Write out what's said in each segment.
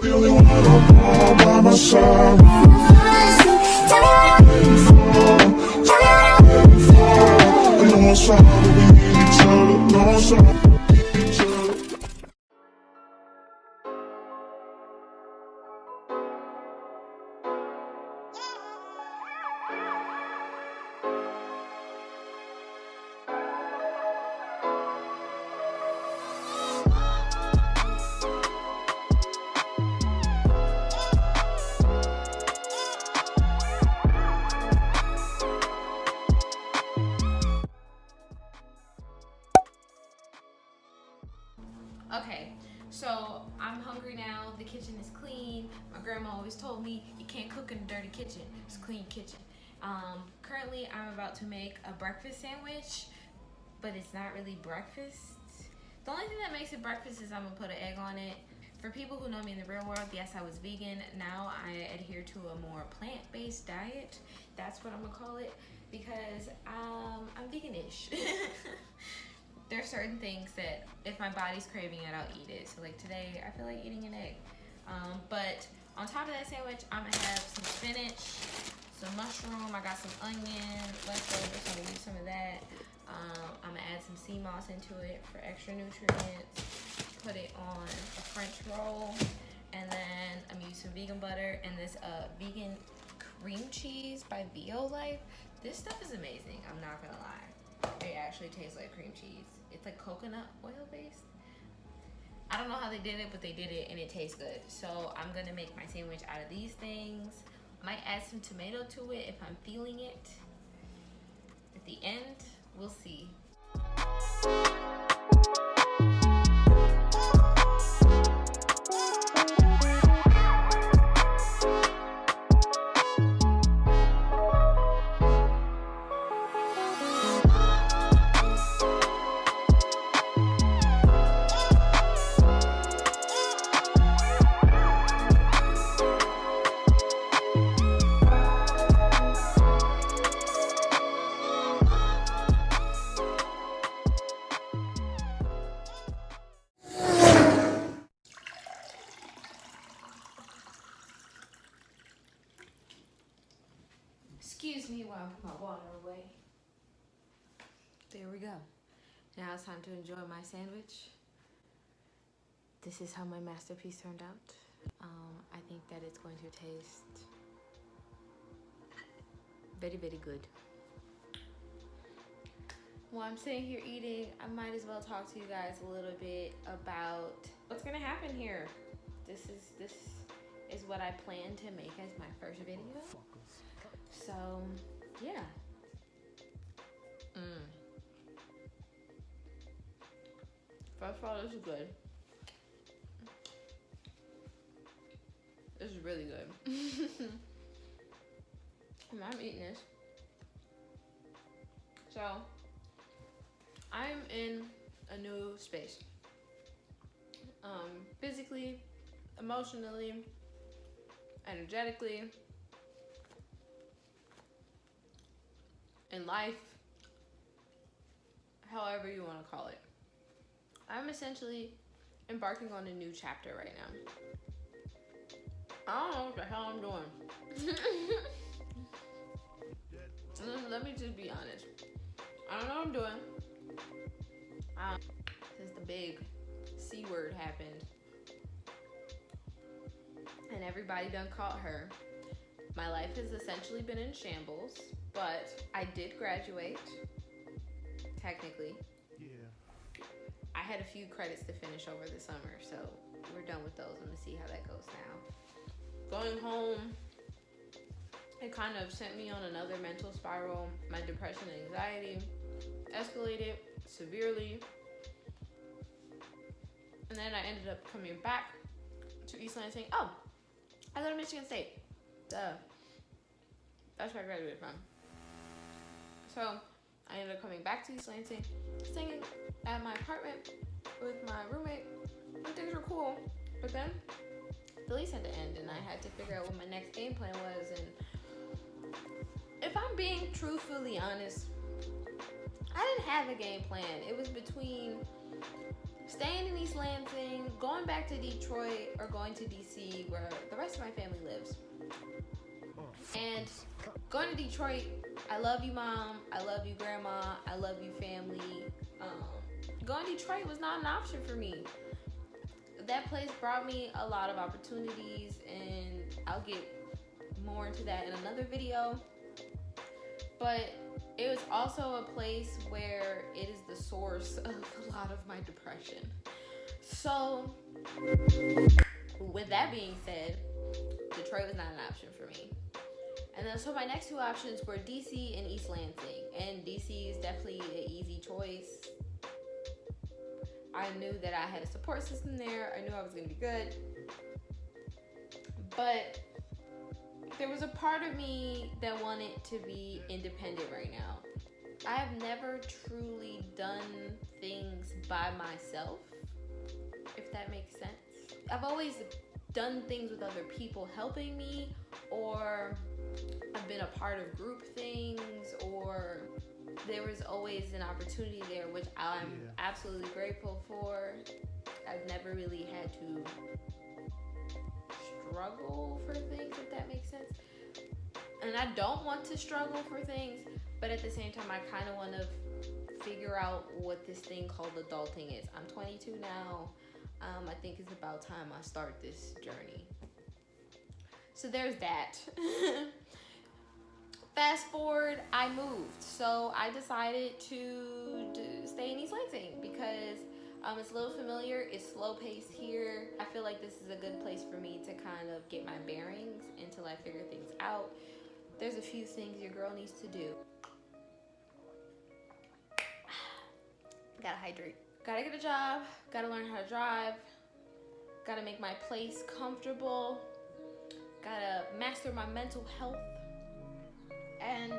The only one all by my side. And no one saw what we need each other. No one saw what we need each other. Okay, so I'm hungry now. The kitchen is clean. My grandma always told me you can't cook in a dirty kitchen. It's a clean kitchen. Currently, I'm about to make a breakfast sandwich, but it's not really breakfast. The only thing that makes it breakfast is I'm gonna put an egg on it. For people who know me in the real world, yes, I was vegan. Now I adhere to a more plant-based diet. That's what I'm gonna call it because I'm vegan-ish. There are certain things that if my body's craving it, I'll eat it. So like today, I feel like eating an egg. But on top of that sandwich, I'm gonna have some spinach, some mushroom. I got some onion leftovers, so I'm gonna use some of that. I'm gonna add some sea moss into it for extra nutrients. Put it on a French roll. And then I'm gonna use some vegan butter and this vegan cream cheese by Life. This stuff is amazing, I'm not gonna lie. It actually tastes like cream cheese. It's like coconut oil based. I don't know how they did it, but they did it and it tastes good. So I'm gonna make my sandwich out of these things. Might add some tomato to it if I'm feeling it. At the end, we'll see. Excuse me while I put my water away. There we go. Now it's time to enjoy my sandwich. This is how my masterpiece turned out. I think that it's going to taste very, very good. While I'm sitting here eating, I might as well talk to you guys a little bit about what's gonna happen here. This is what I plan to make as my first video. So, yeah. First of all, this is good. This is really good. And I'm eating this. So, I'm in a new space. Physically, emotionally, energetically, in life, however you want to call it. I'm essentially embarking on a new chapter right now. I don't know what the hell I'm doing. Let me just be honest. I don't know what I'm doing. Since the big C word happened and everybody done caught her, my life has essentially been in shambles, but I did graduate, technically. Yeah. I had a few credits to finish over the summer, so we're done with those. I'm gonna see how that goes now. Going home, it kind of sent me on another mental spiral. My depression and anxiety escalated severely. And then I ended up coming back to East Lansing. Oh, I go to Michigan State. Duh. That's where I graduated from. So I ended up coming back to East Lansing, staying at my apartment with my roommate, and things were cool. But then the lease had to end, and I had to figure out what my next game plan was. And if I'm being truthfully honest, I didn't have a game plan. It was between staying in East Lansing, going back to Detroit, or going to DC where the rest of my family lives. And going to Detroit, I love you, Mom. I love you, Grandma. I love you, family. Going to Detroit was not an option for me. That place brought me a lot of opportunities, and I'll get more into that in another video. But it was also a place where it is the source of a lot of my depression. So, with that being said, Detroit was not an option for me. And then, so my next two options were DC and East Lansing. And DC is definitely an easy choice. I knew that I had a support system there. I knew I was going to be good. But there was a part of me that wanted to be independent right now. I have never truly done things by myself, if that makes sense. I've always done things with other people helping me, or I've been a part of group things, or there was always an opportunity there, which I'm absolutely grateful for. I've never really had to struggle for things, if that makes sense. And I don't want to struggle for things, but at the same time, I kind of want to figure out what this thing called adulting is. I'm 22 now. I think it's about time I start this journey. So there's that. Fast forward, I moved. So I decided to stay in East Lansing because it's a little familiar. It's slow paced here. I feel like this is a good place for me to kind of get my bearings until I figure things out. There's a few things your girl needs to do. Gotta hydrate. Gotta get a job. Gotta learn how to drive. Gotta make my place comfortable. Gotta master my mental health. And,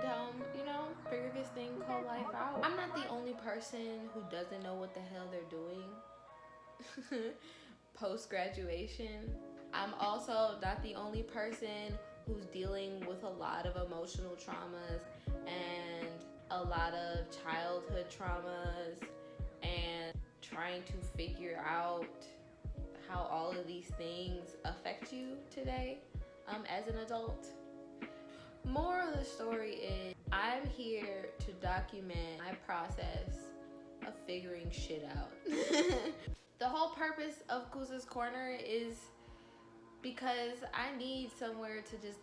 figure this thing called life out. I'm not the only person who doesn't know what the hell they're doing post-graduation. I'm also not the only person who's dealing with a lot of emotional traumas and a lot of childhood traumas and trying to figure out how all of these things affect you today as an adult. Moral of the story is I'm here to document my process of figuring shit out. The whole purpose of Cuza's Corner is because I need somewhere to just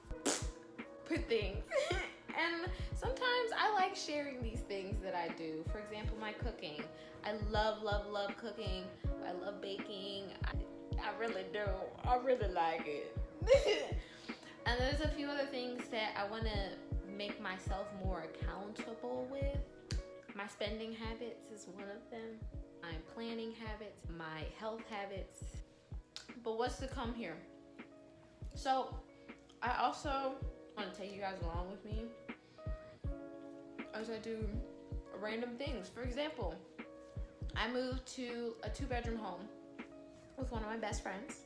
put things. And sometimes I like sharing these things that I do. For example, my cooking. I love, love, love cooking. I love baking. I really do. I really like it. And there's a few other things that I want to make myself more accountable with. My spending habits is one of them. My planning habits, my health habits. But what's to come here? So I also want to take you guys along with me as I do random things. For example, I moved to a 2-bedroom home with one of my best friends.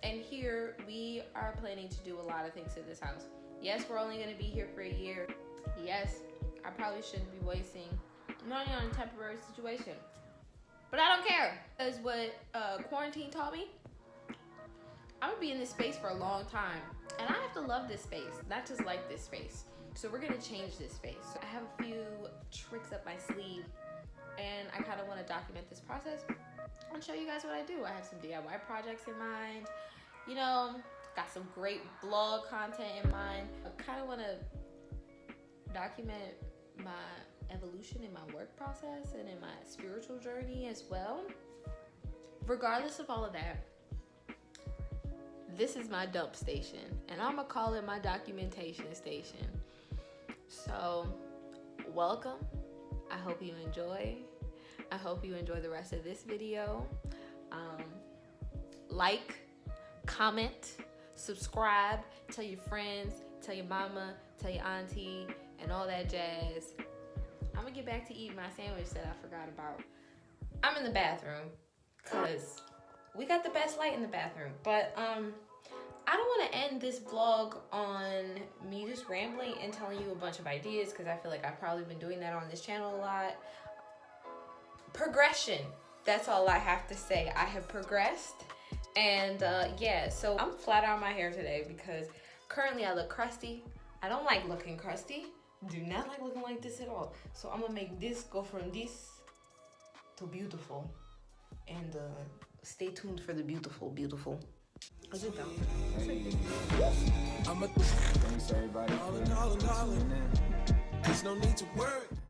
And here we are planning to do a lot of things to this house. Yes, we're only gonna be here for a year. Yes, I probably shouldn't be wasting money on a temporary situation. But I don't care. That's what quarantine taught me. I'm gonna be in this space for a long time. And I have to love this space, not just like this space. So we're gonna change this space. So I have a few tricks up my sleeve and I kind of want to document this process and show you guys what I do. I have some DIY projects in mind, got some great blog content in mind. I kind of want to document my evolution in my work process and in my spiritual journey as well. Regardless of all of that, this is my dump station, and I'm gonna call it my documentation station. So, welcome. I hope you enjoy. I hope you enjoy the rest of this video. Like, comment, subscribe, tell your friends, tell your mama, tell your auntie, and all that jazz. I'm gonna get back to eating my sandwich that I forgot about. I'm in the bathroom because we got the best light in the bathroom. But I don't want to end this vlog on me just rambling and telling you a bunch of ideas because I feel like I've probably been doing that on this channel a lot. Progression. that's all I have to say. I have progressed. And yeah, so I'm flat on my hair today because currently I look crusty. I don't like looking crusty. Do not like looking like this at all. So I'm gonna make this go from this to beautiful. And stay tuned for the beautiful. Is it done? Thanks everybody for tuning in. There's no need to worry.